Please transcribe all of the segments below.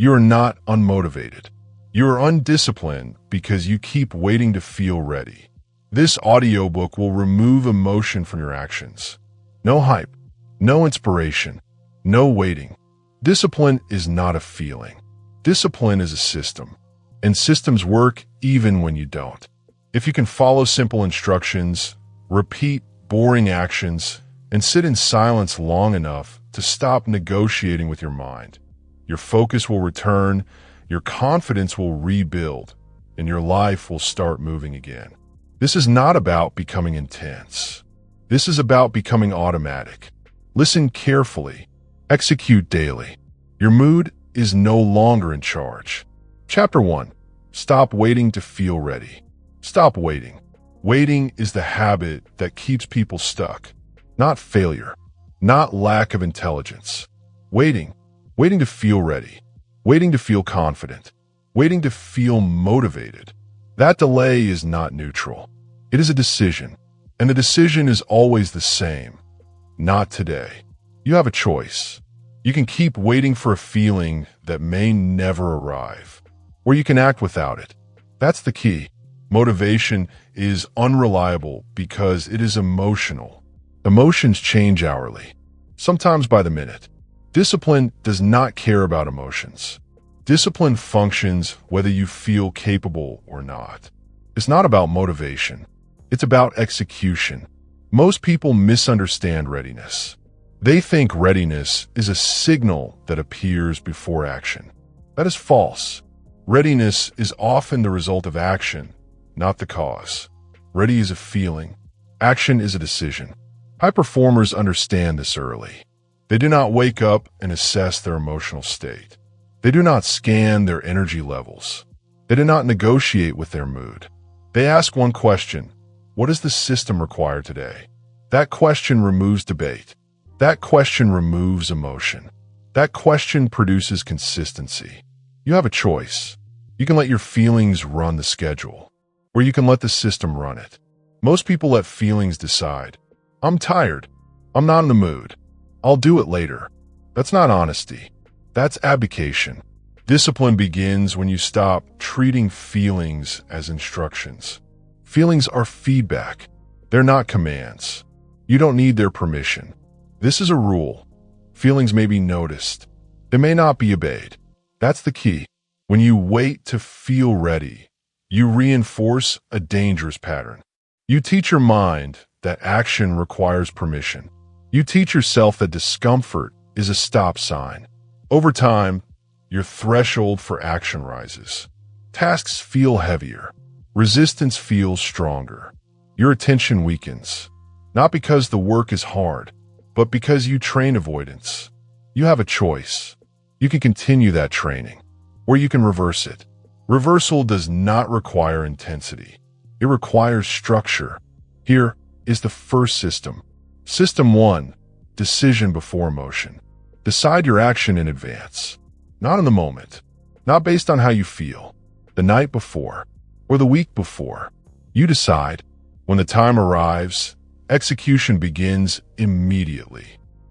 You are not unmotivated. You are undisciplined because you keep waiting to feel ready. This audiobook will remove emotion from your actions. No hype, no inspiration, no waiting. Discipline is not a feeling. Discipline is a system, and systems work even when you don't. If you can follow simple instructions, repeat boring actions, and sit in silence long enough to stop negotiating with your mind, your focus will return, your confidence will rebuild, and your life will start moving again. This is not about becoming intense. This is about becoming automatic. Listen carefully. Execute daily. Your mood is no longer in charge. Chapter 1. Stop waiting to feel ready. Stop waiting. Waiting is the habit that keeps people stuck. Not failure. Not lack of intelligence. Waiting. Waiting to feel ready. Waiting to feel confident. Waiting to feel motivated. That delay is not neutral. It is a decision. And the decision is always the same. Not today. You have a choice. You can keep waiting for a feeling that may never arrive, or you can act without it. That's the key. Motivation is unreliable because it is emotional. Emotions change hourly, sometimes by the minute. Discipline does not care about emotions. Discipline functions whether you feel capable or not. It's not about motivation. It's about execution. Most people misunderstand readiness. They think readiness is a signal that appears before action. That is false. Readiness is often the result of action, not the cause. Ready is a feeling. Action is a decision. High performers understand this early. They do not wake up and assess their emotional state. They do not scan their energy levels. They do not negotiate with their mood. They ask one question: what does the system require today? That question removes debate. That question removes emotion. That question produces consistency. You have a choice. You can let your feelings run the schedule, or you can let the system run it. Most people let feelings decide. I'm tired. I'm not in the mood. I'll do it later. That's not honesty. That's abdication. Discipline begins when you stop treating feelings as instructions. Feelings are feedback. They're not commands. You don't need their permission. This is a rule. Feelings may be noticed. They may not be obeyed. That's the key. When you wait to feel ready, you reinforce a dangerous pattern. You teach your mind that action requires permission. You teach yourself that discomfort is a stop sign. Over time, your threshold for action rises. Tasks feel heavier. Resistance feels stronger. Your attention weakens. Not because the work is hard, but because you train avoidance. You have a choice. You can continue that training, or you can reverse it. Reversal does not require intensity. It requires structure. Here is the first system. System 1, decision before emotion. Decide your action in advance. Not in the moment. Not based on how you feel. The night before, or the week before. You decide. When the time arrives, execution begins immediately.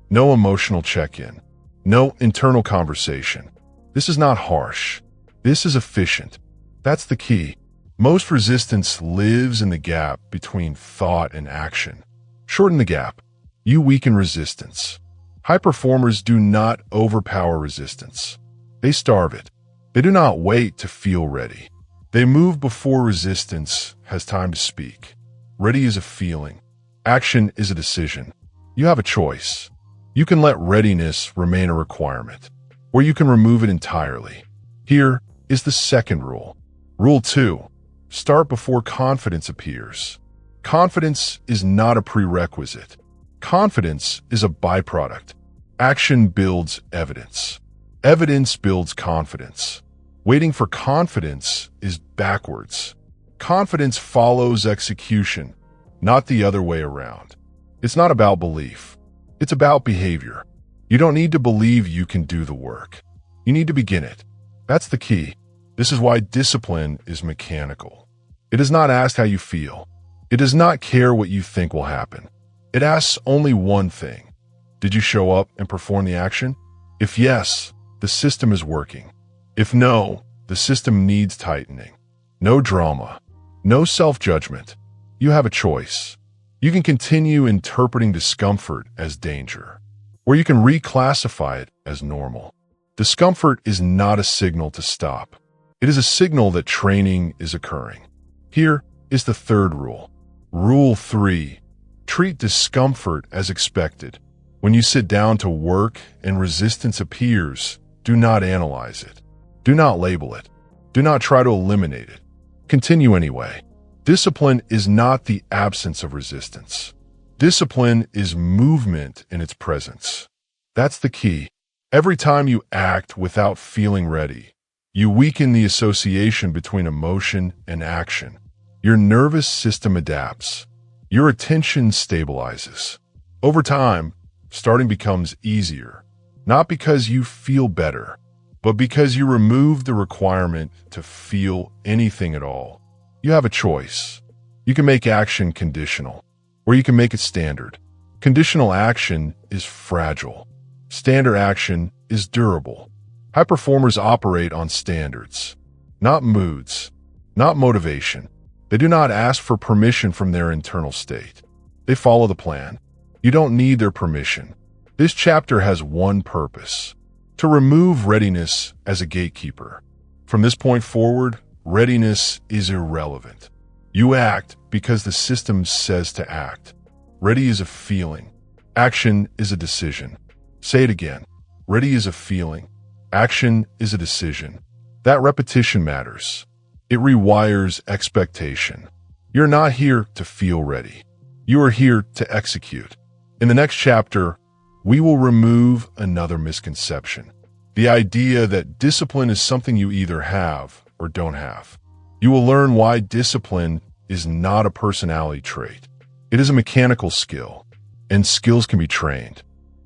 No emotional check-in. No internal conversation. This is not harsh. This is efficient. That's the key. Most resistance lives in the gap between thought and action. Shorten the gap. You weaken resistance. High performers do not overpower resistance. They starve it. They do not wait to feel ready. They move before resistance has time to speak. Ready is a feeling. Action is a decision. You have a choice. You can let readiness remain a requirement, or you can remove it entirely. Here is the second rule. Rule 2. Start before confidence appears. Confidence is not a prerequisite. Confidence is a byproduct. Action builds evidence. Evidence builds confidence. Waiting for confidence is backwards. Confidence follows execution, not the other way around. It's not about belief. It's about behavior. You don't need to believe you can do the work. You need to begin it. That's the key. This is why discipline is mechanical. It does not ask how you feel. It does not care what you think will happen. It asks only one thing. Did you show up and perform the action? If yes, the system is working. If no, the system needs tightening. No drama. No self-judgment. You have a choice. You can continue interpreting discomfort as danger, or you can reclassify it as normal. Discomfort is not a signal to stop. It is a signal that training is occurring. Here is the third rule. Rule 3. Treat discomfort as expected. When you sit down to work and resistance appears, do not analyze it. Do not label it. Do not try to eliminate it. Continue anyway. Discipline is not the absence of resistance. Discipline is movement in its presence. That's the key. Every time you act without feeling ready, you weaken the association between emotion and action. Your nervous system adapts. Your attention stabilizes. Over time, starting becomes easier, not because you feel better, but because you remove the requirement to feel anything at all. You have a choice. You can make action conditional, or you can make it standard. Conditional action is fragile. Standard action is durable. High performers operate on standards, not moods, not motivation. They do not ask for permission from their internal state. They follow the plan. You don't need their permission. This chapter has one purpose: to remove readiness as a gatekeeper. From this point forward, readiness is irrelevant. You act because the system says to act. Ready is a feeling. Action is a decision. Say it again. Ready is a feeling. Action is a decision. That repetition matters. It rewires expectation. You're not here to feel ready. You are here to execute. In the next chapter, we will remove another misconception: the idea that discipline is something you either have or don't have. You will learn why discipline is not a personality trait. It is a mechanical skill, and skills can be trained.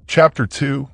Chapter 2.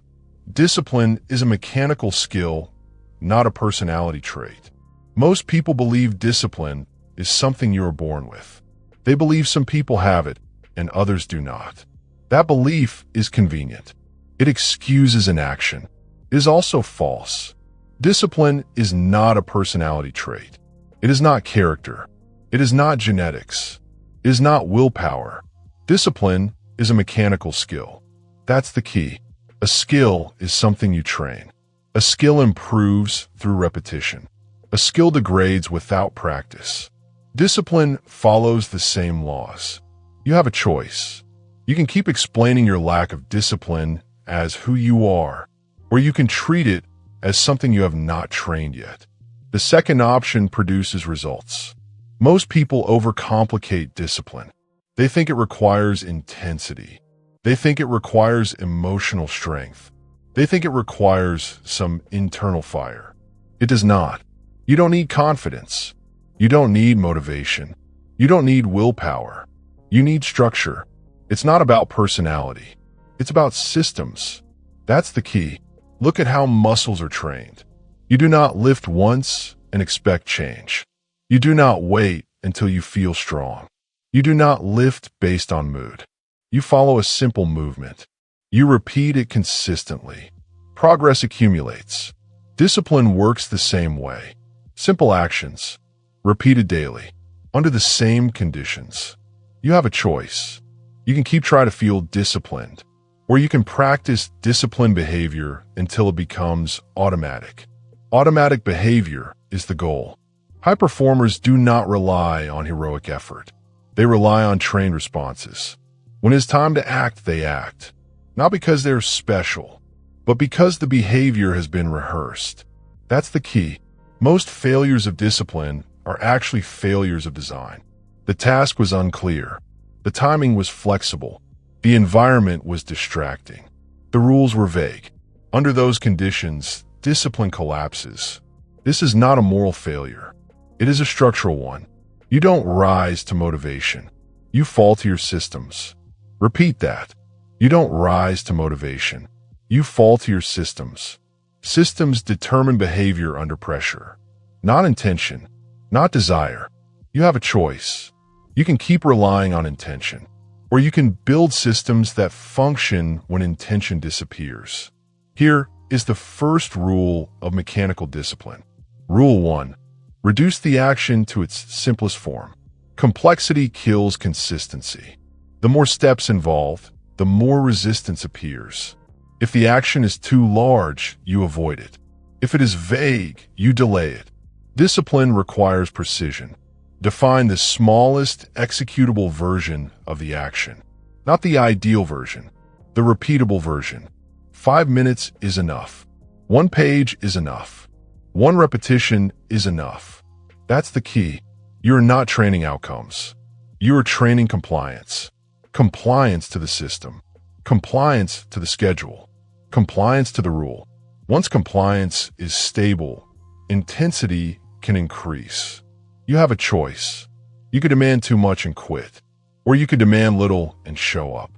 Discipline is a mechanical skill, not a personality trait. Most people believe discipline is something you are born with. They believe some people have it and others do not. That belief is convenient. It excuses inaction. It is also false. Discipline is not a personality trait. It is not character. It is not genetics. It is not willpower. Discipline is a mechanical skill. That's the key. A skill is something you train. A skill improves through repetition. A skill degrades without practice. Discipline follows the same laws. You have a choice. You can keep explaining your lack of discipline as who you are, or you can treat it as something you have not trained yet. The second option produces results. Most people overcomplicate discipline. They think it requires intensity. They think it requires emotional strength. They think it requires some internal fire. It does not. You don't need confidence. You don't need motivation. You don't need willpower. You need structure. It's not about personality. It's about systems. That's the key. Look at how muscles are trained. You do not lift once and expect change. You do not wait until you feel strong. You do not lift based on mood. You follow a simple movement. You repeat it consistently. Progress accumulates. Discipline works the same way. Simple actions, repeated daily, under the same conditions. You have a choice. You can keep trying to feel disciplined, or you can practice disciplined behavior until it becomes automatic. Automatic behavior is the goal. High performers do not rely on heroic effort. They rely on trained responses. When it's time to act, they act. Not because they're special, but because the behavior has been rehearsed. That's the key. Most failures of discipline are actually failures of design. The task was unclear. The timing was flexible. The environment was distracting. The rules were vague. Under those conditions, discipline collapses. This is not a moral failure. It is a structural one. You don't rise to motivation. You fall to your systems. Repeat that. You don't rise to motivation. You fall to your systems. Systems determine behavior under pressure. Not intention, not desire. You have a choice. You can keep relying on intention, or you can build systems that function when intention disappears. Here is the first rule of mechanical discipline. Rule 1. Reduce the action to its simplest form. Complexity kills consistency. The more steps involved, the more resistance appears. If the action is too large, you avoid it. If it is vague, you delay it. Discipline requires precision. Define the smallest executable version of the action. Not the ideal version, the repeatable version. 5 minutes is enough. 1 page is enough. 1 repetition is enough. That's the key. You're not training outcomes. You are training compliance. Compliance to the system. Compliance to the schedule. Compliance to the rule. Once compliance is stable, intensity can increase. You have a choice. You could demand too much and quit, or you could demand little and show up.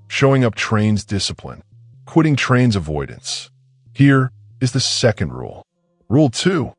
Showing up trains discipline. Quitting trains avoidance. Here is the second rule. Rule 2.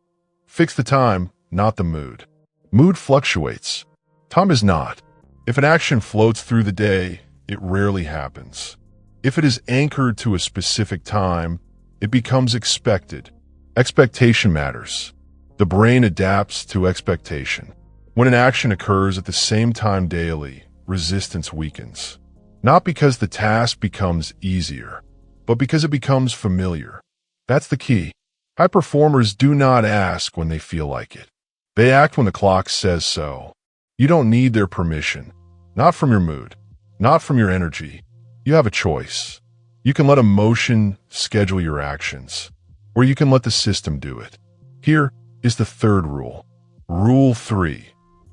Fix the time, not the mood. Mood fluctuates. Time is not. If an action floats through the day, it rarely happens. If it is anchored to a specific time, it becomes expected. Expectation matters. The brain adapts to expectation. When an action occurs at the same time daily, resistance weakens. Not because the task becomes easier, but because it becomes familiar. That's the key. High performers do not ask when they feel like it. They act when the clock says so. You don't need their permission. Not from your mood. Not from your energy. You have a choice. You can let emotion schedule your actions, or you can let the system do it. Here is the third rule. Rule 3.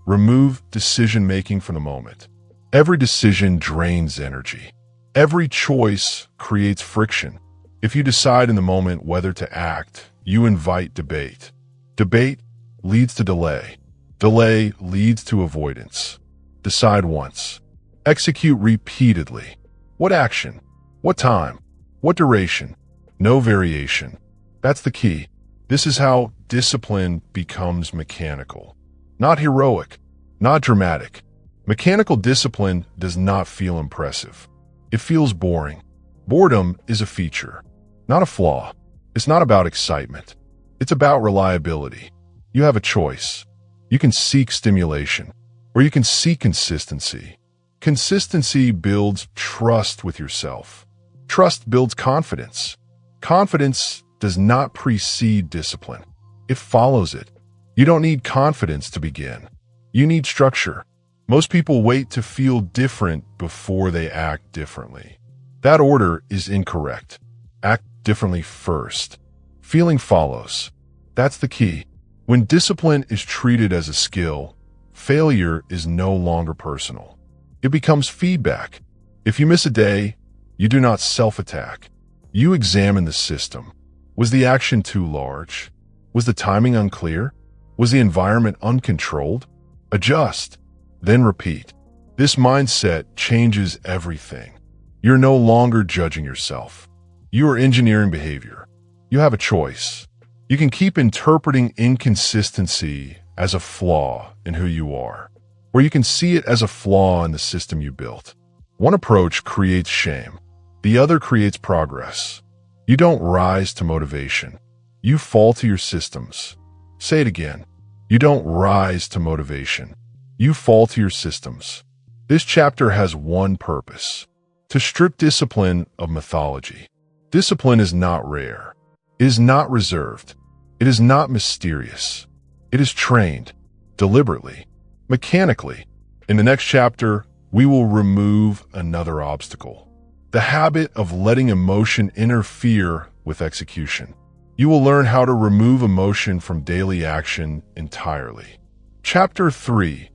Remove decision-making from the moment. Every decision drains energy. Every choice creates friction. If you decide in the moment whether to act, you invite debate. Debate leads to delay. Delay leads to avoidance. Decide once. Execute repeatedly. What action? What time? What duration? No variation. That's the key. This is how discipline becomes mechanical. Not heroic, not dramatic. Mechanical discipline does not feel impressive. It feels boring. Boredom is a feature, not a flaw. It's not about excitement. It's about reliability. You have a choice. You can seek stimulation, or you can seek consistency. Consistency builds trust with yourself. Trust builds confidence. Confidence does not precede discipline. It follows it. You don't need confidence to begin. You need structure. Most people wait to feel different before they act differently. That order is incorrect. Act differently first. Feeling follows. That's the key. When discipline is treated as a skill, failure is no longer personal. It becomes feedback. If you miss a day, you do not self-attack. You examine the system. Was the action too large? Was the timing unclear? Was the environment uncontrolled? Adjust, then repeat. This mindset changes everything. You're no longer judging yourself. You are engineering behavior. You have a choice. You can keep interpreting inconsistency as a flaw in who you are, or you can see it as a flaw in the system you built. One approach creates shame. The other creates progress. You don't rise to motivation. You fall to your systems. Say it again. You don't rise to motivation. You fall to your systems. This chapter has one purpose: to strip discipline of mythology. Discipline is not rare. It is not reserved. It is not mysterious. It is trained, deliberately, mechanically. In the next chapter, we will remove another obstacle: the habit of letting emotion interfere with execution. You will learn how to remove emotion from daily action entirely. Chapter 3.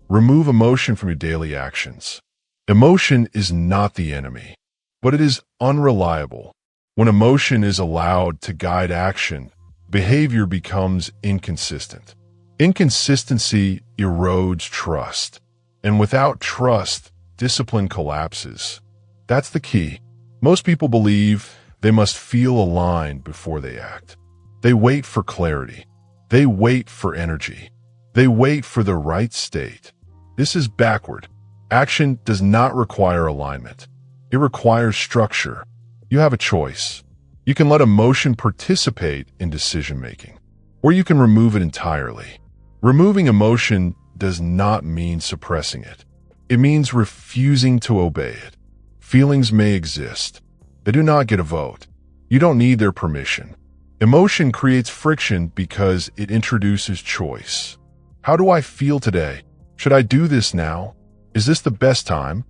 Remove emotion from your daily actions. Emotion is not the enemy, but it is unreliable. When emotion is allowed to guide action, behavior becomes inconsistent. Inconsistency erodes trust, and without trust, discipline collapses. That's the key. Most people believe they must feel aligned before they act. They wait for clarity. They wait for energy. They wait for the right state. This is backward. Action does not require alignment. It requires structure. You have a choice. You can let emotion participate in decision-making, or you can remove it entirely. Removing emotion does not mean suppressing it. It means refusing to obey it. Feelings may exist. They do not get a vote. You don't need their permission. Emotion creates friction because it introduces choice. How do I feel today? Should I do this now? Is this the best time?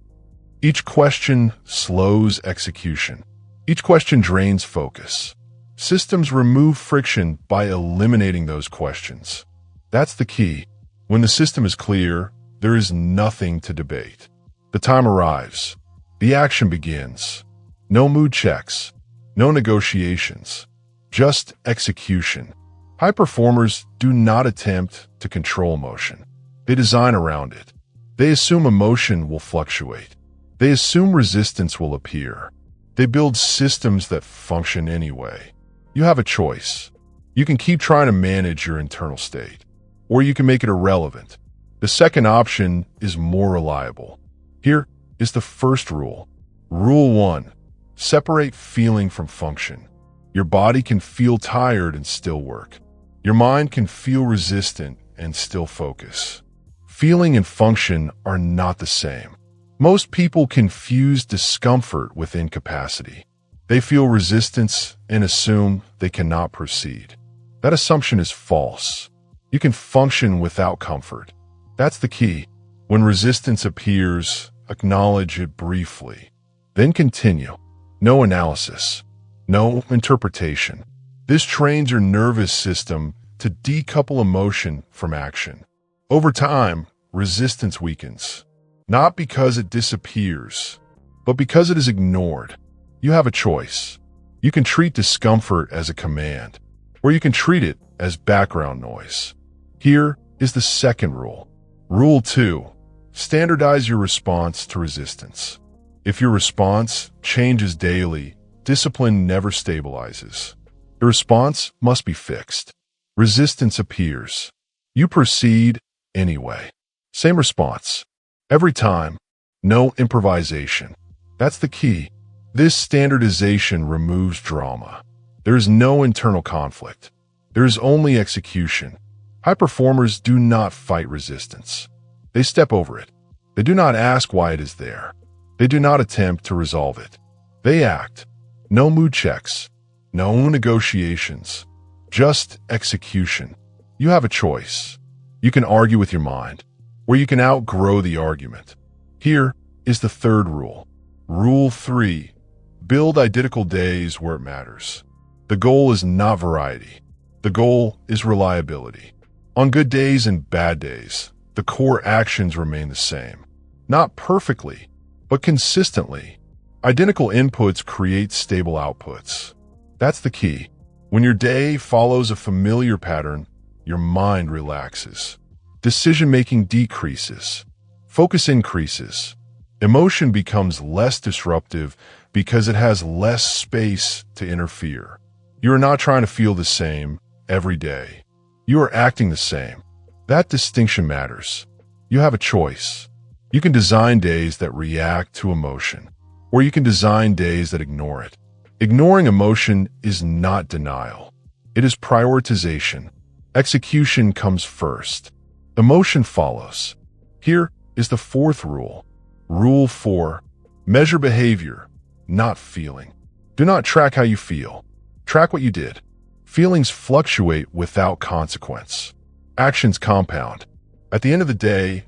Each question slows execution. Each question drains focus. Systems remove friction by eliminating those questions. That's the key. When the system is clear, there is nothing to debate. The time arrives. The action begins. No mood checks. No negotiations. Just execution. High performers do not attempt to control emotion. They design around it. They assume emotion will fluctuate. They assume resistance will appear. They build systems that function anyway. You have a choice. You can keep trying to manage your internal state, or you can make it irrelevant. The second option is more reliable. Here is the first rule. Rule 1. Separate feeling from function. Your body can feel tired and still work. Your mind can feel resistant and still focus. Feeling and function are not the same. Most people confuse discomfort with incapacity. They feel resistance and assume they cannot proceed. That assumption is false. You can function without comfort. That's the key. When resistance appears, acknowledge it briefly. Then continue. No analysis. No interpretation. This trains your nervous system to decouple emotion from action. Over time, resistance weakens. Not because it disappears, but because it is ignored. You have a choice. You can treat discomfort as a command, or you can treat it as background noise. Here is the second rule. Rule 2. Standardize your response to resistance. If your response changes daily, discipline never stabilizes. The response must be fixed. Resistance appears. You proceed anyway. Same response. Every time. No improvisation. That's the key. This standardization removes drama. There is no internal conflict. There is only execution. High performers do not fight resistance. They step over it. They do not ask why it is there. They do not attempt to resolve it. They act. No mood checks. No negotiations. Just execution. You have a choice. You can argue with your mind, or you can outgrow the argument. Here is the third rule. Rule 3. Build identical days where it matters. The goal is not variety. The goal is reliability. On good days and bad days, the core actions remain the same. Not perfectly, but consistently. Identical inputs create stable outputs. That's the key. When your day follows a familiar pattern, your mind relaxes. Decision-making decreases. Focus increases. Emotion becomes less disruptive because it has less space to interfere. You are not trying to feel the same every day. You are acting the same. That distinction matters. You have a choice. You can design days that react to emotion, or you can design days that ignore it. Ignoring emotion is not denial. It is prioritization. Execution comes first. Emotion follows. Here is the fourth rule. Rule 4. Measure behavior, not feeling. Do not track how you feel. Track what you did. Feelings fluctuate without consequence. Actions compound. At the end of the day,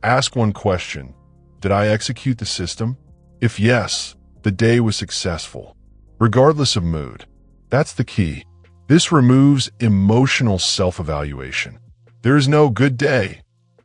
ask one question. Did I execute the system? If yes, the day was successful, regardless of mood. That's the key. This removes emotional self-evaluation. There is no good day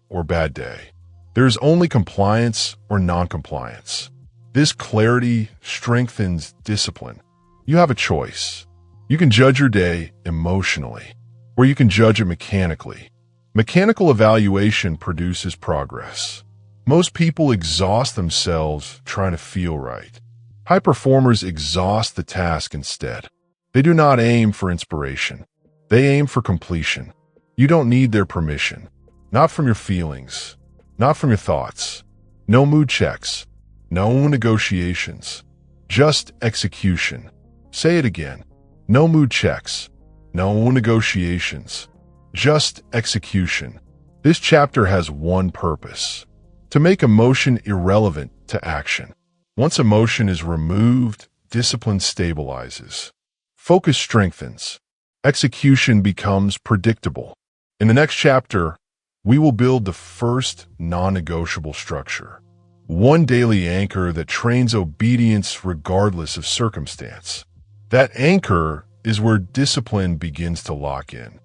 or bad day. There is only compliance or non-compliance. This clarity strengthens discipline. You have a choice. You can judge your day emotionally, or you can judge it mechanically. Mechanical evaluation produces progress. Most people exhaust themselves trying to feel right. High performers exhaust the task instead. They do not aim for inspiration. They aim for completion. You don't need their permission. Not from your feelings. Not from your thoughts. No mood checks. No negotiations. Just execution. Say it again. No mood checks. no negotiations, just execution. This chapter has one purpose: to make emotion irrelevant to action. Once emotion is removed, discipline stabilizes. Focus strengthens. Execution becomes predictable. In the next chapter, we will build the first non-negotiable structure. One daily anchor that trains obedience regardless of circumstance. That anchor is where discipline begins to lock in.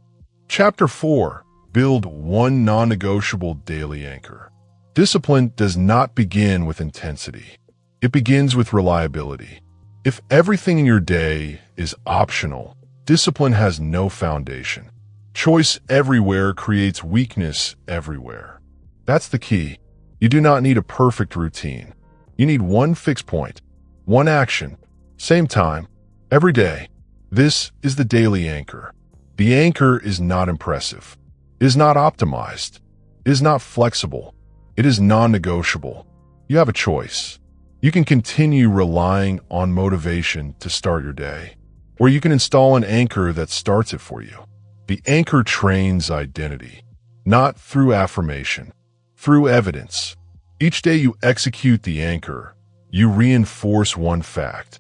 Chapter 4. Build one non-negotiable daily anchor. Discipline does not begin with intensity. It begins with reliability. If everything in your day is optional, discipline has no foundation. Choice everywhere creates weakness everywhere. That's the key. You do not need a perfect routine. You need one fixed point, one action, same time, every day. This is the daily anchor. The anchor is not impressive. It is not optimized. It is not flexible. It is non-negotiable. You have a choice. You can continue relying on motivation to start your day, or you can install an anchor that starts it for you. The anchor trains identity, not through affirmation, through evidence. Each day you execute the anchor, you reinforce one fact: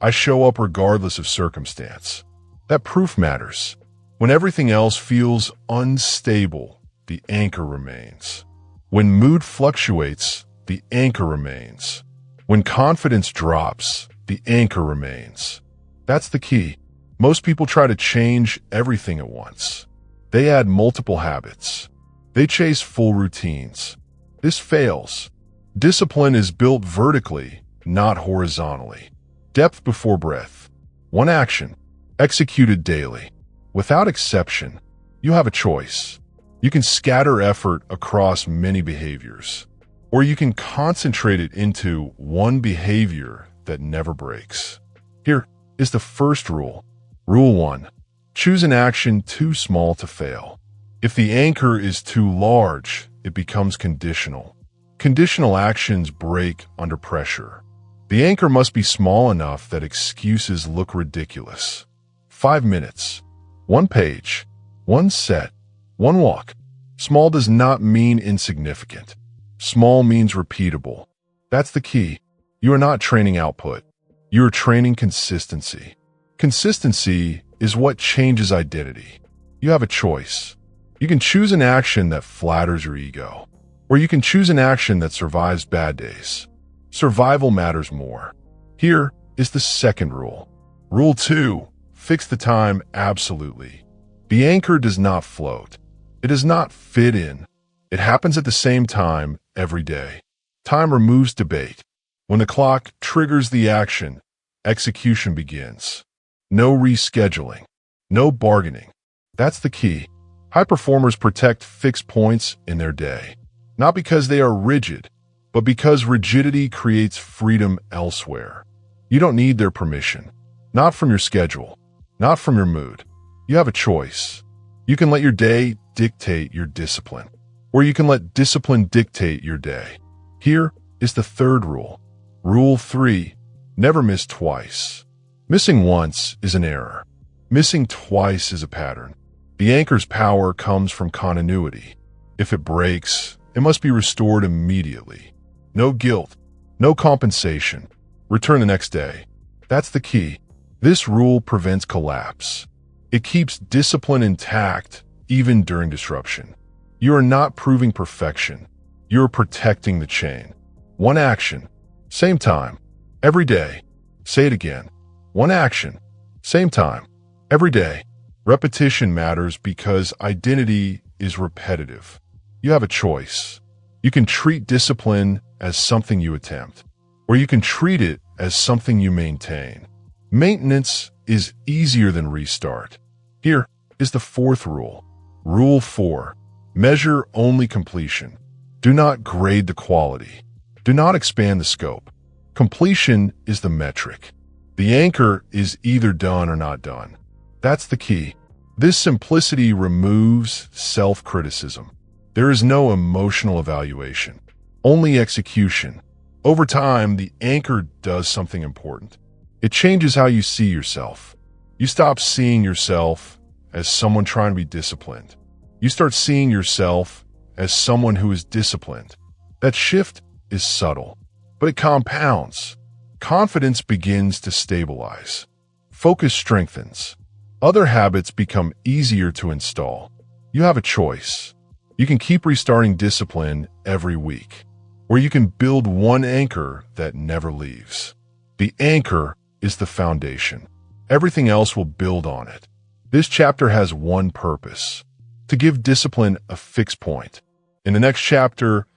I show up regardless of circumstance. That proof matters. When everything else feels unstable, the anchor remains. When mood fluctuates, the anchor remains. When confidence drops, the anchor remains. That's the key. Most people try to change everything at once. They add multiple habits. They chase full routines. This fails. Discipline is built vertically, not horizontally. Depth before breadth. One action, executed daily. Without exception, you have a choice. You can scatter effort across many behaviors, or you can concentrate it into one behavior that never breaks. Here is the first rule. Rule 1. Choose an action too small to fail. If the anchor is too large, it becomes conditional. Conditional actions break under pressure. The anchor must be small enough that excuses look ridiculous. 5 minutes. 1 page. 1 set. 1 walk. Small does not mean insignificant. Small means repeatable. That's the key. You are not training output. You are training consistency. Consistency is what changes identity. You have a choice. You can choose an action that flatters your ego, or you can choose an action that survives bad days. Survival matters more. Here is the second rule. Rule 2. Fix the time absolutely. The anchor does not float. It does not fit in. It happens at the same time every day. Time removes debate. When the clock triggers the action, execution begins. No rescheduling. No bargaining. That's the key. High performers protect fixed points in their day, not because they are rigid, but because rigidity creates freedom elsewhere. You don't need their permission. Not from your schedule. Not from your mood. You have a choice. You can let your day dictate your discipline, or you can let discipline dictate your day. Here is the third rule. Rule 3. Never miss twice. Missing once is an error. Missing twice is a pattern. The anchor's power comes from continuity. If it breaks, it must be restored immediately. No guilt. No compensation. Return the next day. That's the key. This rule prevents collapse. It keeps discipline intact even during disruption. You are not proving perfection. You are protecting the chain. One action, same time, every day. Say it again. One action, same time, every day. Repetition matters because identity is repetitive. You have a choice. You can treat discipline as something you attempt, or you can treat it as something you maintain. Maintenance is easier than restart. Here is the fourth rule. Rule 4. Measure only completion. Do not grade the quality. Do not expand the scope. Completion is the metric. The anchor is either done or not done. That's the key. This simplicity removes self-criticism. There is no emotional evaluation, only execution. Over time, the anchor does something important. It changes how you see yourself. You stop seeing yourself as someone trying to be disciplined. You start seeing yourself as someone who is disciplined. That shift is subtle, but it compounds. Confidence begins to stabilize. Focus strengthens. Other habits become easier to install. You have a choice. You can keep restarting discipline every week, or you can build one anchor that never leaves. The anchor is the foundation. Everything else will build on it. This chapter has one purpose: to give discipline a fixed point. In the next chapter,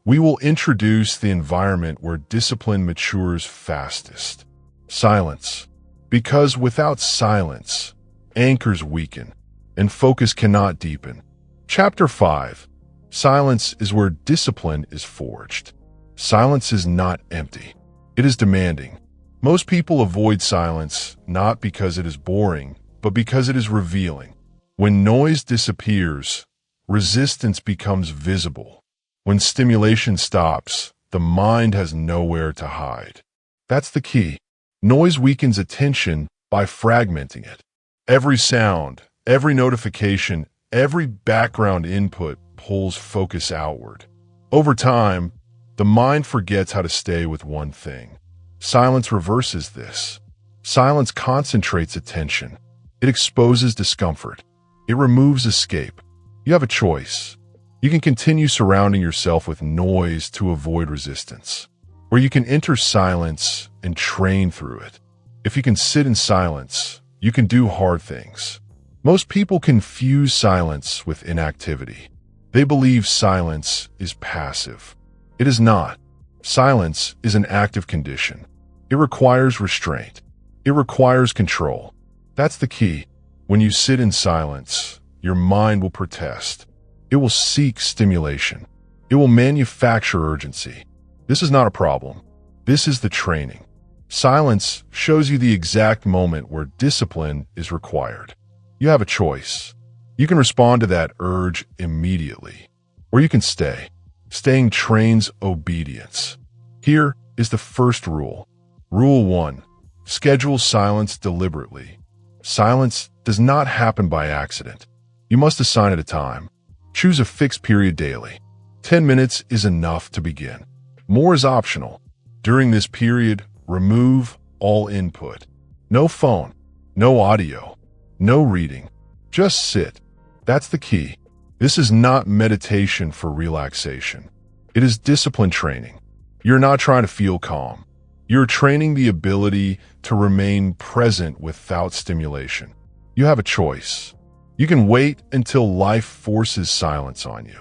we will introduce the environment where discipline matures fastest. Silence. Because without silence, anchors weaken, and focus cannot deepen. Chapter 5. Silence is where discipline is forged. Silence is not empty. It is demanding. Most people avoid silence not because it is boring, but because it is revealing. When noise disappears, resistance becomes visible. When stimulation stops, the mind has nowhere to hide. That's the key. Noise weakens attention by fragmenting it. Every sound, every notification, every background input pulls focus outward. Over time, the mind forgets how to stay with one thing. Silence reverses this. Silence concentrates attention. It exposes discomfort. It removes escape. You have a choice. You can continue surrounding yourself with noise to avoid resistance, or you can enter silence and train through it. If you can sit in silence, you can do hard things. Most people confuse silence with inactivity. They believe silence is passive. It is not. Silence is an active condition. It requires restraint. It requires control. That's the key. When you sit in silence, your mind will protest. It will seek stimulation. It will manufacture urgency. This is not a problem. This is the training. Silence shows you the exact moment where discipline is required. You have a choice. You can respond to that urge immediately, or you can stay. Staying trains obedience. Here is the first rule. Rule 1. Schedule silence deliberately. Silence does not happen by accident. You must assign it a time. Choose a fixed period daily. 10 minutes is enough to begin. More is optional. During this period, remove all input. No phone, no audio, no reading. Just sit. That's the key. This is not meditation for relaxation. It is discipline training. You're not trying to feel calm. You're training the ability to remain present without stimulation. You have a choice. You can wait until life forces silence on you,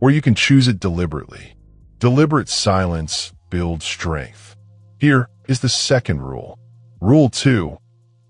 or you can choose it deliberately. Deliberate silence builds strength. Here is the second rule. Rule 2.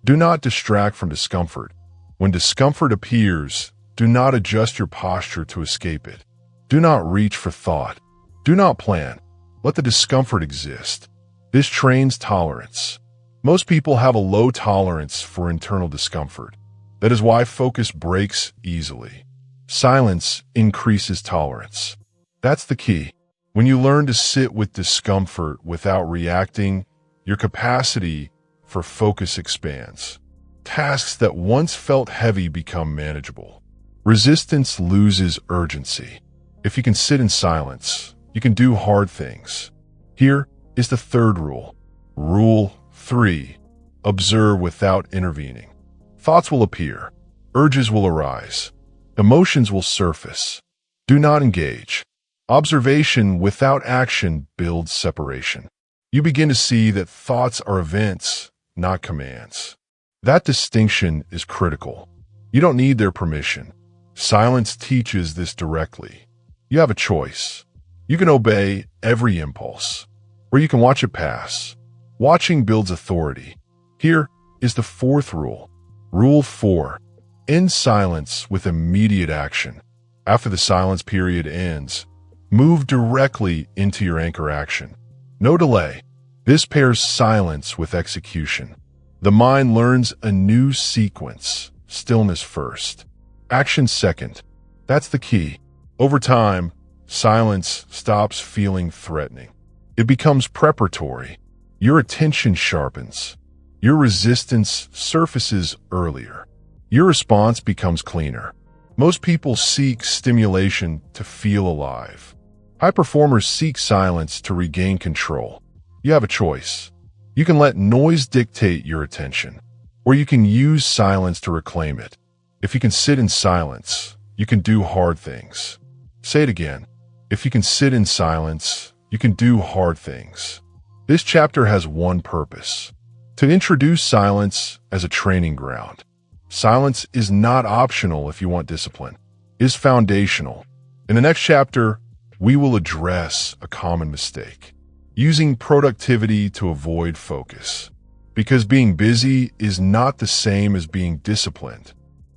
Do not distract from discomfort. When discomfort appears, do not adjust your posture to escape it. Do not reach for thought. Do not plan. Let the discomfort exist. This trains tolerance. Most people have a low tolerance for internal discomfort. That is why focus breaks easily. Silence increases tolerance. That's the key. When you learn to sit with discomfort without reacting, your capacity for focus expands. Tasks that once felt heavy become manageable. Resistance loses urgency. If you can sit in silence, you can do hard things. Here is the third rule. Rule 3. Observe without intervening. Thoughts will appear. Urges will arise. Emotions will surface. Do not engage. Observation without action builds separation. You begin to see that thoughts are events, not commands. That distinction is critical. You don't need their permission. Silence teaches this directly. You have a choice. You can obey every impulse, or you can watch it pass. Watching builds authority. Here is the fourth rule. Rule 4. End silence with immediate action. After the silence period ends, move directly into your anchor action. No delay. This pairs silence with execution. The mind learns a new sequence. Stillness first. Action second. That's the key. Over time, silence stops feeling threatening. It becomes preparatory. Your attention sharpens. Your resistance surfaces earlier. your response becomes cleaner. Most people seek stimulation to feel alive. High performers seek silence to regain control. You have a choice. You can let noise dictate your attention, or you can use silence to reclaim it. If you can sit in silence, you can do hard things. Say it again. If you can sit in silence, you can do hard things. This chapter has one purpose: to introduce silence as a training ground. Silence is not optional if you want discipline. It is foundational. In the next chapter, we will address a common mistake: using productivity to avoid focus. Because being busy is not the same as being disciplined.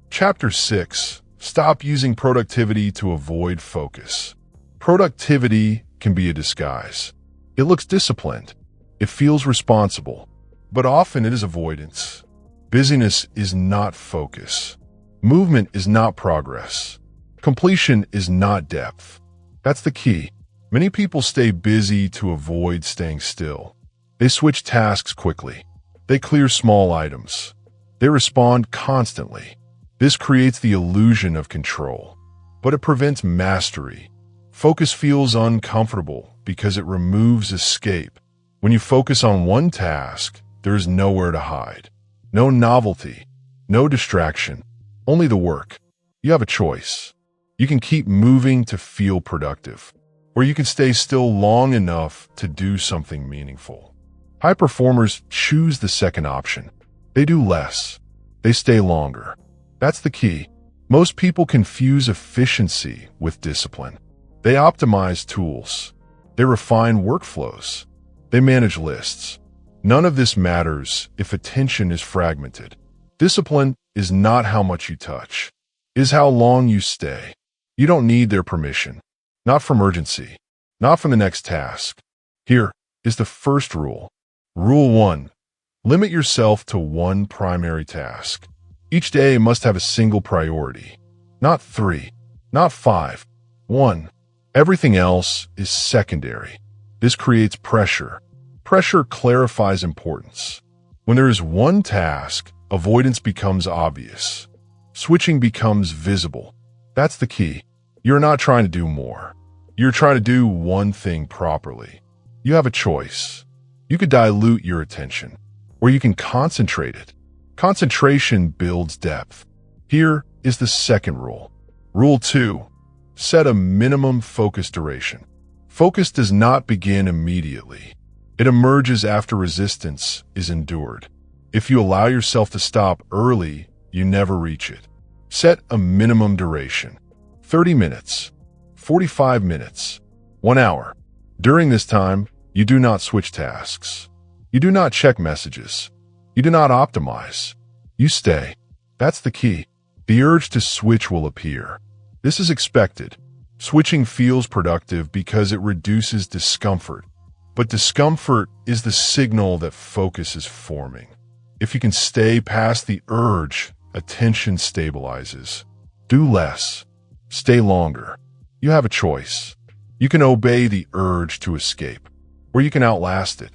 Chapter 6. Stop using productivity to avoid focus. Productivity can be a disguise. It looks disciplined. It feels responsible. But often it is avoidance. Busyness is not focus. Movement is not progress. Completion is not depth. That's the key. Many people stay busy to avoid staying still. They switch tasks quickly. They clear small items. They respond constantly. This creates the illusion of control, but it prevents mastery. Focus feels uncomfortable because it removes escape. When you focus on one task, there is nowhere to hide. No novelty, no distraction, only the work. You have a choice. You can keep moving to feel productive, or you can stay still long enough to do something meaningful. High performers choose the second option. They do less. They stay longer. That's the key. Most people confuse efficiency with discipline. They optimize tools. They refine workflows. They manage lists. None of this matters if attention is fragmented. Discipline is not how much you touch. It is how long you stay. You don't need their permission. Not from urgency. Not from the next task. Here is the first rule. Rule 1. Limit yourself to one primary task. Each day must have a single priority. Not 3. Not 5. 1. Everything else is secondary. This creates pressure. Pressure clarifies importance. When there is one task, avoidance becomes obvious. Switching becomes visible. That's the key. You're not trying to do more. You're trying to do one thing properly. You have a choice. You could dilute your attention, or you can concentrate it. Concentration builds depth. Here is the second rule. Rule 2. Set a minimum focus duration. Focus does not begin immediately. It emerges after resistance is endured. If you allow yourself to stop early, you never reach it. Set a minimum duration. 30 minutes, 45 minutes, 1 hour. During this time, you do not switch tasks. You do not check messages. You do not optimize. You stay. That's the key. The urge to switch will appear. This is expected. Switching feels productive because it reduces discomfort. But discomfort is the signal that focus is forming. If you can stay past the urge, attention stabilizes. Do less. Stay longer. You have a choice. You can obey the urge to escape, or you can outlast it.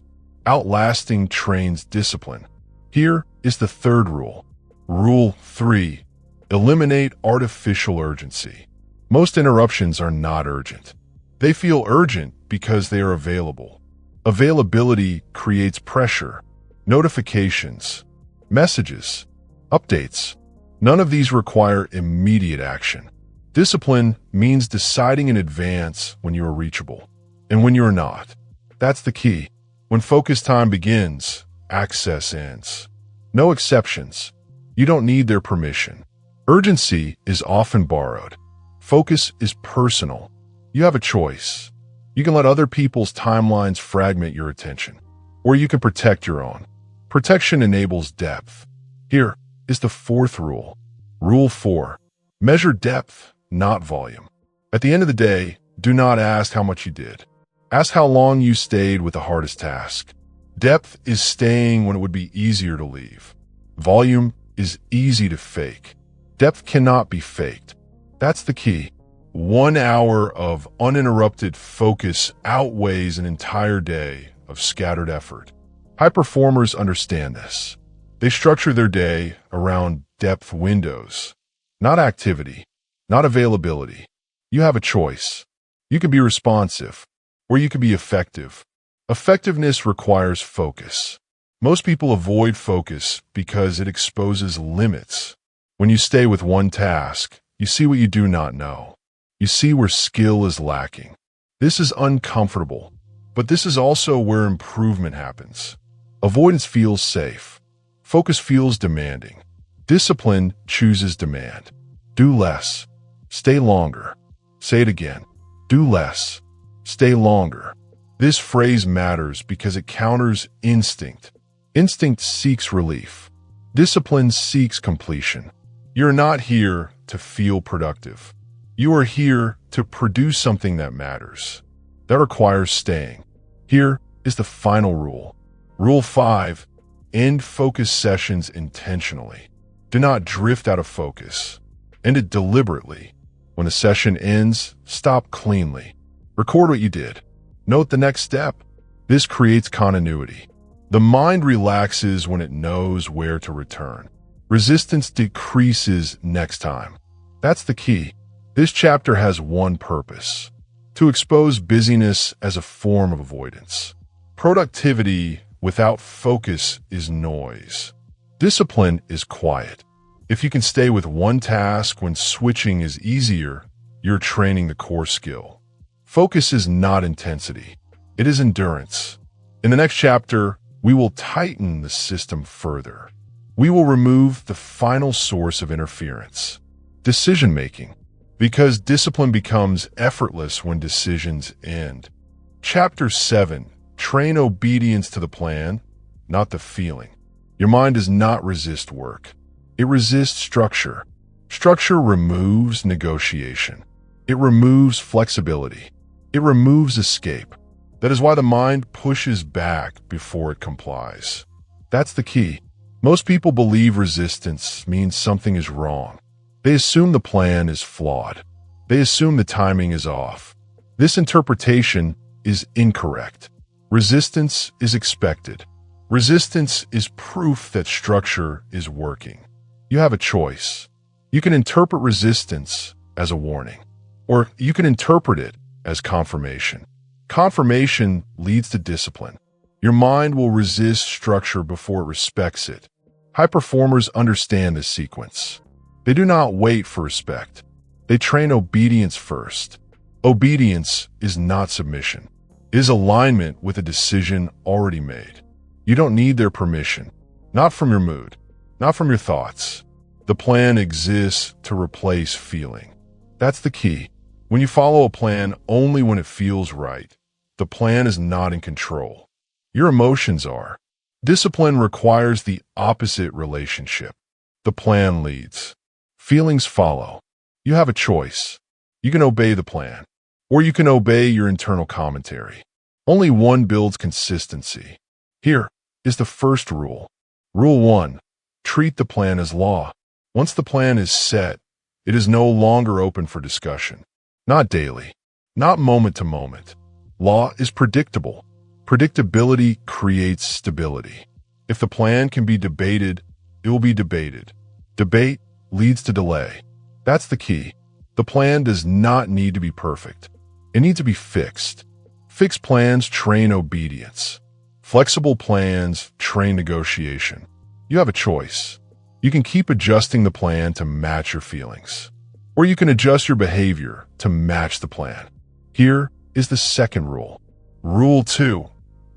Outlasting trains discipline. Here is the third rule. Rule 3. Eliminate artificial urgency. Most interruptions are not urgent. They feel urgent because they are available. Availability creates pressure. Notifications, messages, updates. None of these require immediate action. Discipline means deciding in advance when you are reachable and when you are not. That's the key. When focus time begins, access ends. No exceptions. You don't need their permission. Urgency is often borrowed. Focus is personal. You have a choice. You can let other people's timelines fragment your attention, or you can protect your own. Protection enables depth. Here is the fourth rule. Rule 4. Measure depth, not volume. At the end of the day, do not ask how much you did. Ask how long you stayed with the hardest task. Depth is staying when it would be easier to leave. Volume is easy to fake. Depth cannot be faked. That's the key. 1 hour of uninterrupted focus outweighs an entire day of scattered effort. High performers understand this. They structure their day around depth windows, not activity, not availability. You have a choice. You can be responsive, or you can be effective. Effectiveness requires focus. Most people avoid focus because it exposes limits. When you stay with one task, you see what you do not know. You see where skill is lacking. This is uncomfortable, but this is also where improvement happens. Avoidance feels safe. Focus feels demanding. Discipline chooses demand. Do less. Stay longer. Say it again. Do less. Stay longer. This phrase matters because it counters instinct. Instinct seeks relief. Discipline seeks completion. You're not here to feel productive. You are here to produce something that matters. That requires staying. Here is the final rule. Rule 5. End focus sessions intentionally. Do not drift out of focus. End it deliberately. When a session ends, stop cleanly. Record what you did. Note the next step. This creates continuity. The mind relaxes when it knows where to return. Resistance decreases next time. That's the key. This chapter has one purpose: to expose busyness as a form of avoidance. Productivity without focus is noise. Discipline is quiet. If you can stay with one task when switching is easier, you're training the core skill. Focus is not intensity. It is endurance. In the next chapter, we will tighten the system further. We will remove the final source of interference: decision-making, because discipline becomes effortless when decisions end. Chapter 7. Train obedience to the plan, not the feeling. Your mind does not resist work. It resists structure. Structure removes negotiation. It removes flexibility. It removes escape. That is why the mind pushes back before it complies. That's the key. Most people believe resistance means something is wrong. They assume the plan is flawed. They assume the timing is off. This interpretation is incorrect. Resistance is expected. Resistance is proof that structure is working. You have a choice. You can interpret resistance as a warning, or you can interpret it as confirmation. Confirmation leads to discipline. Your mind will resist structure before it respects it. High performers understand this sequence. They do not wait for respect. They train obedience first. Obedience is not submission. It is alignment with a decision already made. You don't need their permission, not from your mood, not from your thoughts. The plan exists to replace feeling. That's the key. When you follow a plan only when it feels right, the plan is not in control. Your emotions are. Discipline requires the opposite relationship. The plan leads. Feelings follow. You have a choice. You can obey the plan, or you can obey your internal commentary. Only one builds consistency. Here is the first rule. Rule 1. Treat the plan as law. Once the plan is set, it is no longer open for discussion. Not daily, not moment to moment. Law is predictable. Predictability creates stability. If the plan can be debated, it will be debated. Debate leads to delay. That's the key. The plan does not need to be perfect. It needs to be fixed. Fixed plans train obedience. Flexible plans train negotiation. You have a choice. You can keep adjusting the plan to match your feelings, or you can adjust your behavior to match the plan. Here is the second rule. Rule 2.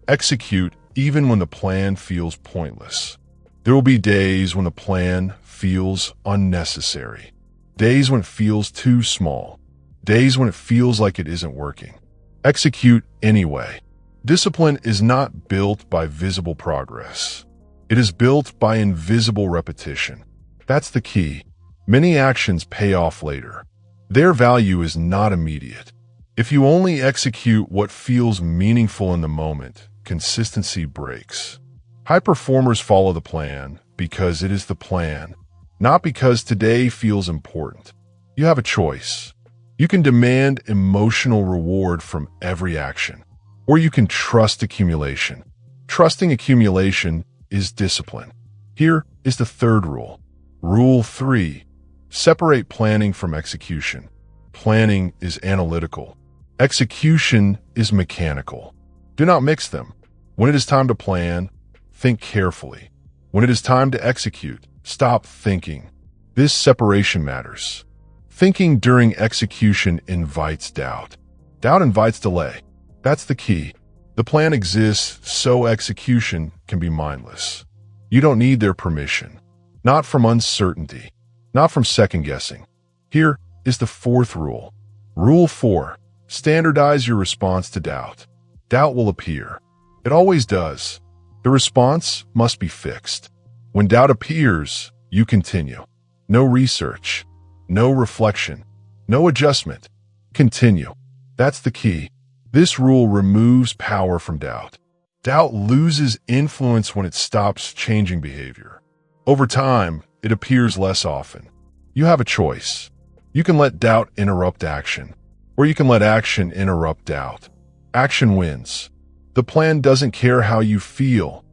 Execute even when the plan feels pointless. There will be days when the plan feels unnecessary. Days when it feels too small. Days when it feels like it isn't working. Execute anyway. Discipline is not built by visible progress. It is built by invisible repetition. That's the key. Many actions pay off later. Their value is not immediate. If you only execute what feels meaningful in the moment, consistency breaks. High performers follow the plan because it is the plan, not because today feels important. You have a choice. You can demand emotional reward from every action, or you can trust accumulation. Trusting accumulation is discipline. Here is the third rule. Rule 3. Separate planning from execution. Planning is analytical. Execution is mechanical. Do not mix them. When it is time to plan, think carefully. When it is time to execute, stop thinking. This separation matters. Thinking during execution invites doubt. Doubt invites delay. That's the key. The plan exists so execution can be mindless. You don't need their permission. Not from uncertainty. Not from second-guessing. Here is the fourth rule. Rule 4. Standardize your response to doubt. Doubt will appear. It always does. The response must be fixed. When doubt appears, you continue. No research. No reflection. No adjustment. Continue. That's the key. This rule removes power from doubt. Doubt loses influence when it stops changing behavior. Over time, it appears less often. You have a choice. You can let doubt interrupt action, or you can let action interrupt doubt. Action wins. The plan doesn't care how you feel,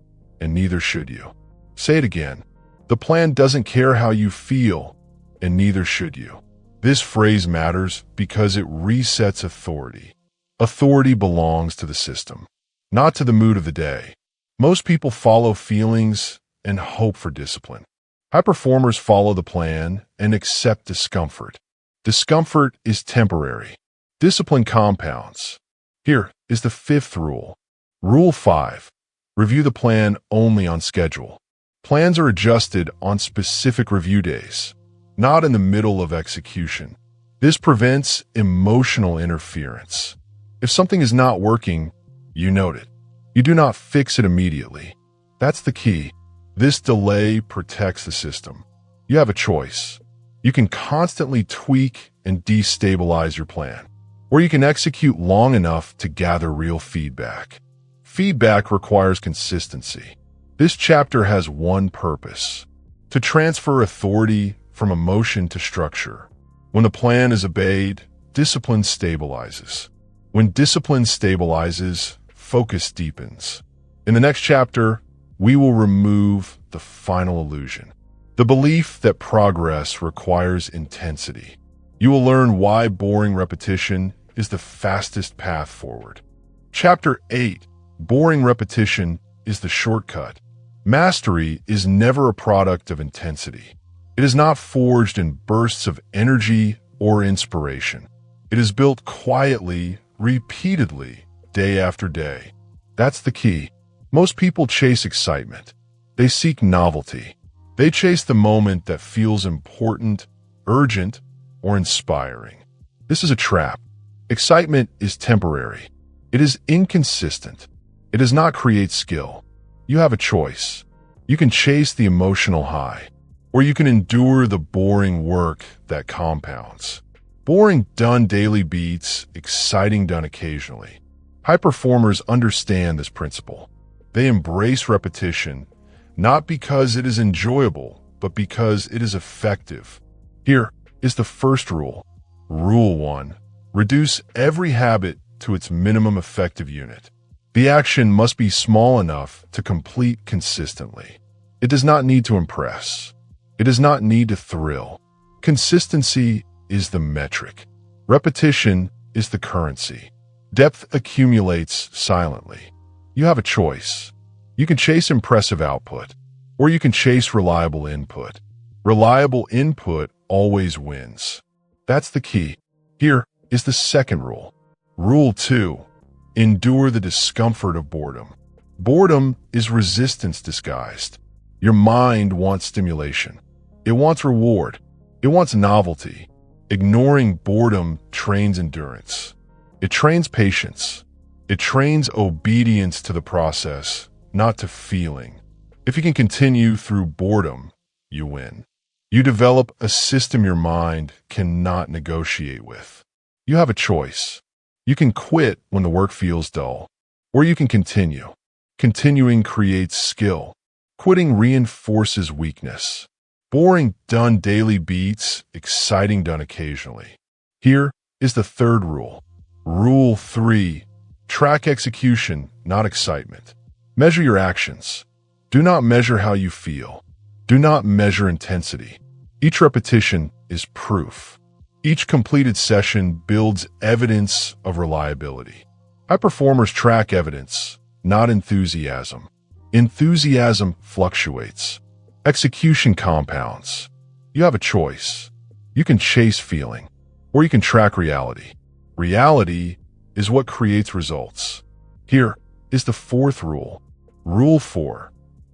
and neither should you. Say it again. The plan doesn't care how you feel, and neither should you. This phrase matters because it resets authority. Authority belongs to the system, not to the mood of the day. Most people follow feelings and hope for discipline. High performers follow the plan and accept discomfort. Discomfort is temporary. Discipline compounds. Here is the fifth rule. Rule 5. Review the plan only on schedule. Plans are adjusted on specific review days, not in the middle of execution. This prevents emotional interference. If something is not working, you note it. You do not fix it immediately. That's the key. This delay protects the system. You have a choice. You can constantly tweak and destabilize your plan, or you can execute long enough to gather real feedback. Feedback requires consistency. This chapter has one purpose: to transfer authority from emotion to structure. When the plan is obeyed, discipline stabilizes. When discipline stabilizes, focus deepens. In the next chapter, we will remove the final illusion, the belief that progress requires intensity. You will learn why boring repetition is the fastest path forward. Chapter 8. Boring repetition is the shortcut. Mastery is never a product of intensity. It is not forged in bursts of energy or inspiration. It is built quietly, repeatedly, day after day. That's the key. Most people chase excitement. They seek novelty. They chase the moment that feels important, urgent, or inspiring. This is a trap. Excitement is temporary. It is inconsistent. It does not create skill. You have a choice. You can chase the emotional high, or you can endure the boring work that compounds. Boring done daily beats exciting done occasionally. High performers understand this principle. They embrace repetition, not because it is enjoyable, but because it is effective. Here is the first rule. Rule 1. Reduce every habit to its minimum effective unit. The action must be small enough to complete consistently. It does not need to impress. It does not need to thrill. Consistency is the metric. Repetition is the currency. Depth accumulates silently. You have a choice. You can chase impressive output, or you can chase reliable input. Reliable input always wins. That's the key. Here is the second rule. Rule 2. Endure the discomfort of boredom. Boredom is resistance disguised. Your mind wants stimulation. It wants reward. It wants novelty. Ignoring boredom trains endurance. It trains patience. It trains obedience to the process, not to feeling. If you can continue through boredom, you win. You develop a system your mind cannot negotiate with. You have a choice. You can quit when the work feels dull, or you can continue. Continuing creates skill. Quitting reinforces weakness. Boring done daily beats exciting done occasionally. Here is the third rule. Rule 3. Track execution, not excitement. Measure your actions. Do not measure how you feel. Do not measure intensity. Each repetition is proof. Each completed session builds evidence of reliability. High performers track evidence, not enthusiasm. Enthusiasm fluctuates. Execution compounds. You have a choice. You can chase feeling, or you can track reality. Reality is what creates results. Here is the fourth rule. Rule 4.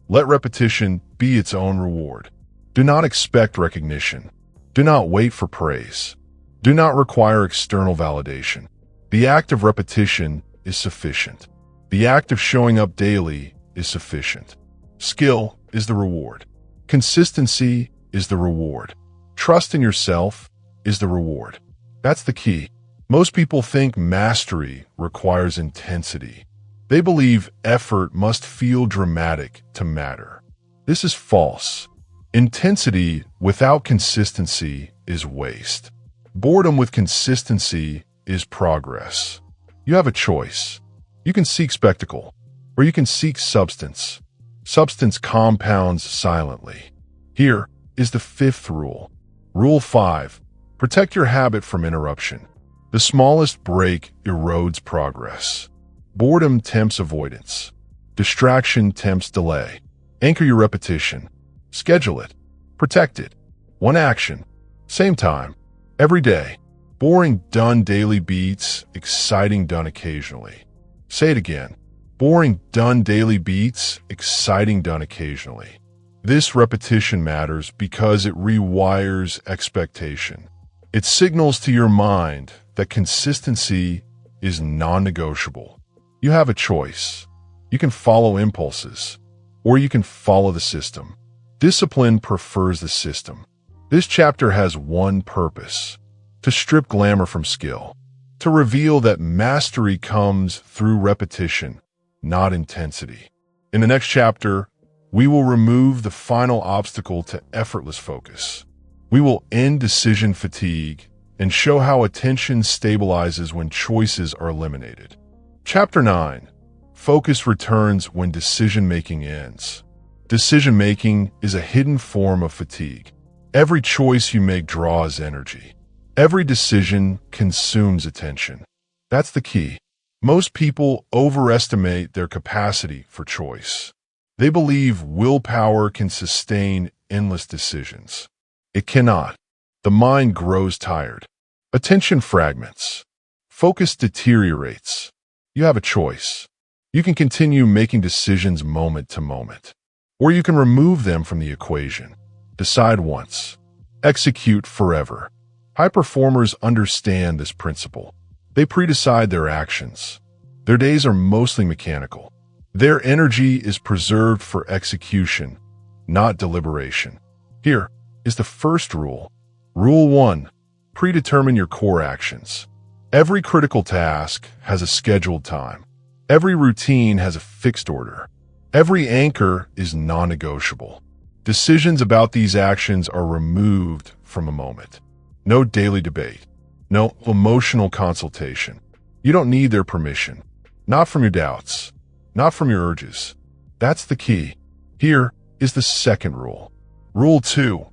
Let repetition be its own reward. Do not expect recognition. Do not wait for praise. Do not require external validation. The act of repetition is sufficient. The act of showing up daily is sufficient. Skill is the reward. Consistency is the reward. Trust in yourself is the reward. That's the key. Most people think mastery requires intensity. They believe effort must feel dramatic to matter. This is false. Intensity without consistency is waste. Boredom with consistency is progress. You have a choice. You can seek spectacle, or you can seek substance. Substance compounds silently. Here is the fifth rule. Rule 5. Protect your habit from interruption. The smallest break erodes progress. Boredom tempts avoidance. Distraction tempts delay. Anchor your repetition. Schedule it. Protect it. One action. Same time. Every day. Boring done daily beats exciting done occasionally. Say it again. Boring done daily beats exciting done occasionally. This repetition matters because it rewires expectation. It signals to your mind that consistency is non-negotiable. You have a choice. You can follow impulses, or you can follow the system. Discipline prefers the system. This chapter has one purpose: to strip glamour from skill, to reveal that mastery comes through repetition, not intensity. In the next chapter, we will remove the final obstacle to effortless focus. We will end decision fatigue and show how attention stabilizes when choices are eliminated. Chapter 9. Focus returns when decision-making ends. Decision-making is a hidden form of fatigue. Every choice you make draws energy. Every decision consumes attention. That's the key. Most people overestimate their capacity for choice. They believe willpower can sustain endless decisions. It cannot. The mind grows tired. Attention fragments. Focus deteriorates. You have a choice. You can continue making decisions moment to moment, or you can remove them from the equation. Decide once. Execute forever. High performers understand this principle. They predecide their actions. Their days are mostly mechanical. Their energy is preserved for execution, not deliberation. Here is the first rule. Rule 1. Predetermine your core actions. Every critical task has a scheduled time. Every routine has a fixed order. Every anchor is non-negotiable. Decisions about these actions are removed from a moment. No daily debate. No emotional consultation. You don't need their permission. Not from your doubts. Not from your urges. That's the key. Here is the second rule. Rule 2.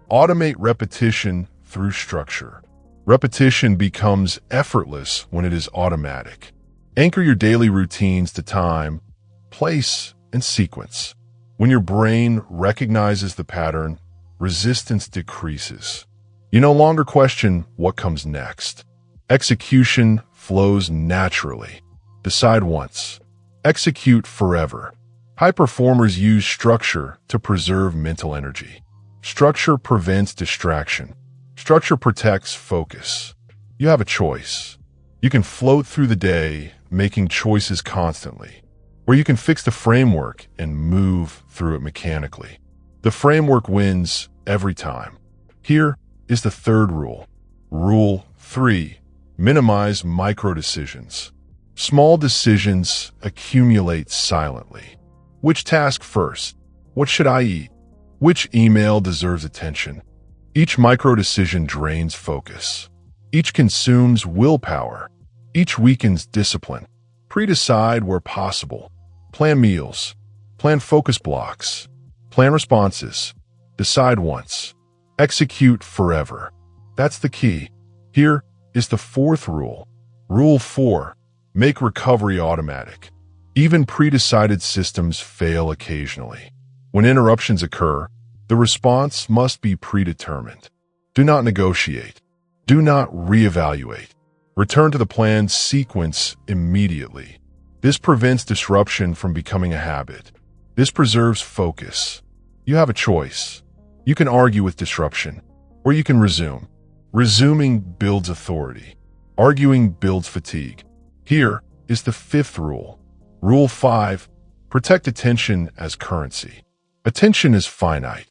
Automate repetition through structure. Repetition becomes effortless when it is automatic. Anchor your daily routines to time, place, and sequence. When your brain recognizes the pattern, resistance decreases. You no longer question what comes next. Execution flows naturally. Decide once. Execute forever. High performers use structure to preserve mental energy. Structure prevents distraction. Structure protects focus. You have a choice. You can float through the day, making choices constantly, or you can fix the framework and move through it mechanically. The framework wins every time. Here is the third rule. Rule 3. Minimize micro-decisions. Small decisions accumulate silently. Which task first? What should I eat? Which email deserves attention? Each micro-decision drains focus. Each consumes willpower. Each weakens discipline. Pre-decide where possible. Plan meals. Plan focus blocks. Plan responses. Decide once. Execute forever. That's the key. Here is the fourth rule. Rule 4. Make recovery automatic. Even pre-decided systems fail occasionally. When interruptions occur, the response must be predetermined. Do not negotiate. Do not reevaluate. Return to the planned sequence immediately. This prevents disruption from becoming a habit. This preserves focus. You have a choice. You can argue with disruption, or you can resume. Resuming builds authority. Arguing builds fatigue. Here is the fifth rule. Rule 5. Protect attention as currency. Attention is finite.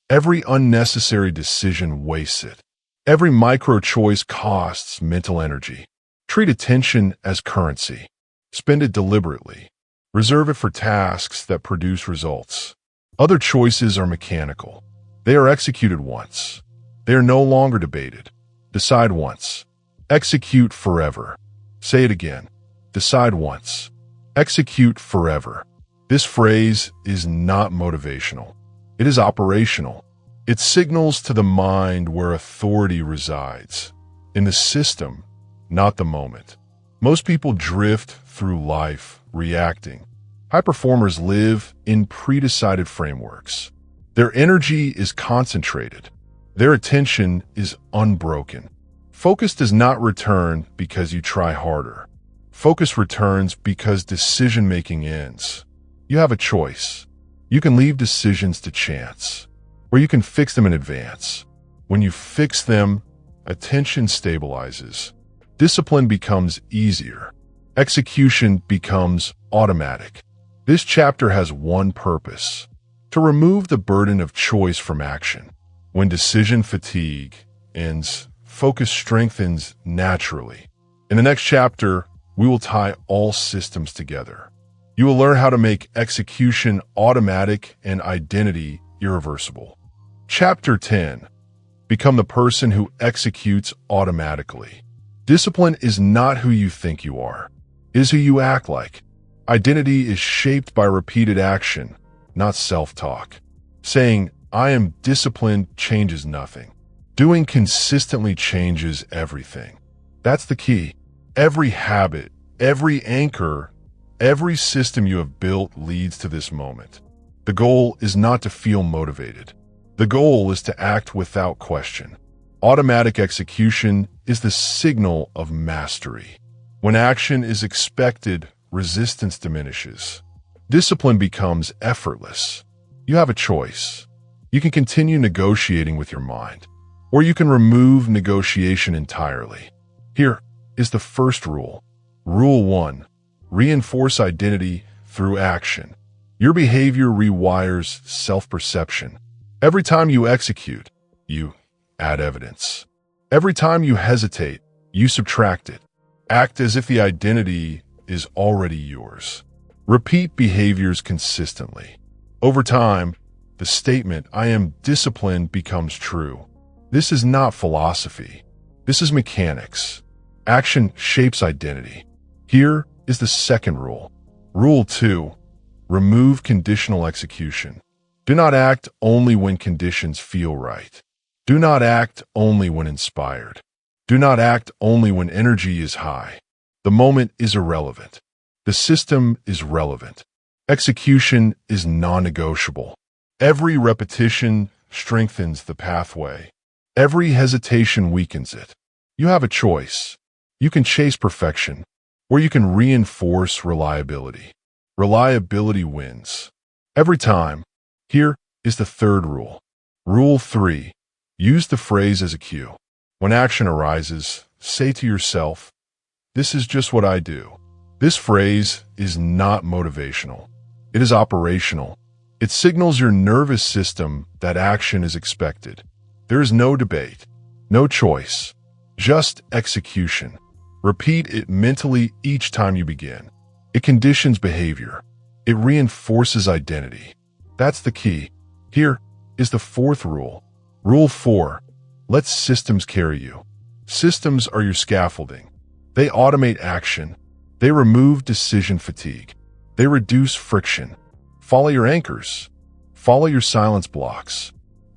Every unnecessary decision wastes it. Every micro-choice costs mental energy. Treat attention as currency. Spend it deliberately. Reserve it for tasks that produce results. Other choices are mechanical. They are executed once. They are no longer debated. Decide once. Execute forever. Say it again. Decide once. Execute forever. This phrase is not motivational. It is operational. It signals to the mind where authority resides. In the system, not the moment. Most people drift through life reacting. High performers live in pre-decided frameworks. Their energy is concentrated. Their attention is unbroken. Focus does not return because you try harder. Focus returns because decision-making ends. You have a choice. You can leave decisions to chance, or you can fix them in advance. When you fix them, attention stabilizes. Discipline becomes easier. Execution becomes automatic. This chapter has one purpose: to remove the burden of choice from action. When decision fatigue ends, focus strengthens naturally. In the next chapter, we will tie all systems together. You will learn how to make execution automatic and identity irreversible. Chapter 10. Become the person who executes automatically. Discipline is not who you think you are. It is who you act like. Identity is shaped by repeated action, not self-talk. Saying, "I am disciplined," changes nothing. Doing consistently changes everything. That's the key. Every habit, every anchor, every system you have built leads to this moment. The goal is not to feel motivated. The goal is to act without question. Automatic execution is the signal of mastery. When action is expected, resistance diminishes. Discipline becomes effortless. You have a choice. You can continue negotiating with your mind, or you can remove negotiation entirely. Here is the first rule. Rule 1. Reinforce identity through action. Your behavior rewires self-perception. Every time you execute, you add evidence. Every time you hesitate, you subtract it. Act as if the identity is already yours. Repeat behaviors consistently. Over time, the statement, "I am disciplined," becomes true. This is not philosophy. This is mechanics. Action shapes identity. Here is the second rule. Rule 2. Remove conditional execution. Do not act only when conditions feel right. Do not act only when inspired. Do not act only when energy is high. The moment is irrelevant. The system is relevant. Execution is non-negotiable. Every repetition strengthens the pathway. Every hesitation weakens it. You have a choice. You can chase perfection, or you can reinforce reliability. Reliability wins. Every time. Here is the third rule. Rule 3. Use the phrase as a cue. When action arises, say to yourself, "This is just what I do." This phrase is not motivational. It is operational. It signals your nervous system that action is expected. There is no debate, no choice, just execution. Repeat it mentally each time you begin. It conditions behavior. It reinforces identity. That's the key. Here is the fourth rule. Rule 4. Let systems carry you. Systems are your scaffolding. They automate action. They remove decision fatigue. They reduce friction. Follow your anchors. Follow your silence blocks.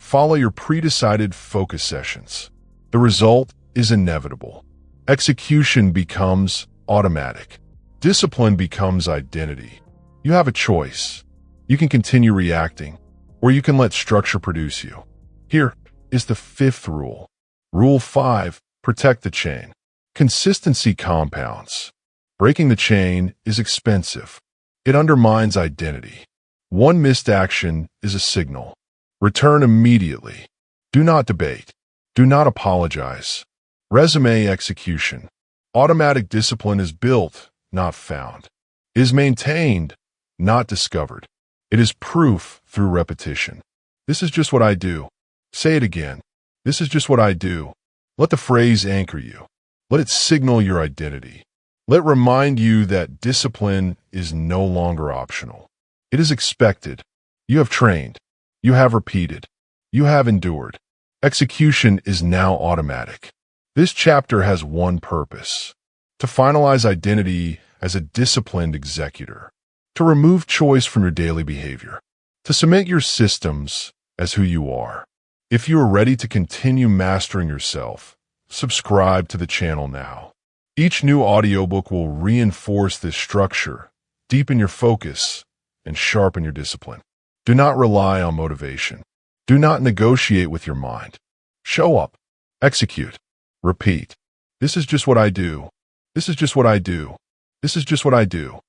Follow your pre-decided focus sessions. The result is inevitable. Execution becomes automatic. Discipline becomes identity. You have a choice. You can continue reacting, or you can let structure produce you. Here is the fifth rule. Rule 5, protect the chain. Consistency compounds. Breaking the chain is expensive. It undermines identity. One missed action is a signal. Return immediately. Do not debate. Do not apologize. Resume execution. Automatic discipline is built, not found. It is maintained, not discovered. It is proof through repetition. This is just what I do. Say it again. This is just what I do. Let the phrase anchor you. Let it signal your identity. Let it remind you that discipline is no longer optional. It is expected. You have trained. You have repeated. You have endured. Execution is now automatic. This chapter has one purpose: to finalize identity as a disciplined executor, to remove choice from your daily behavior, to cement your systems as who you are. If you are ready to continue mastering yourself, subscribe to the channel now. Each new audiobook will reinforce this structure, deepen your focus, and sharpen your discipline. Do not rely on motivation. Do not negotiate with your mind. Show up. Execute. Repeat. This is just what I do. This is just what I do. This is just what I do.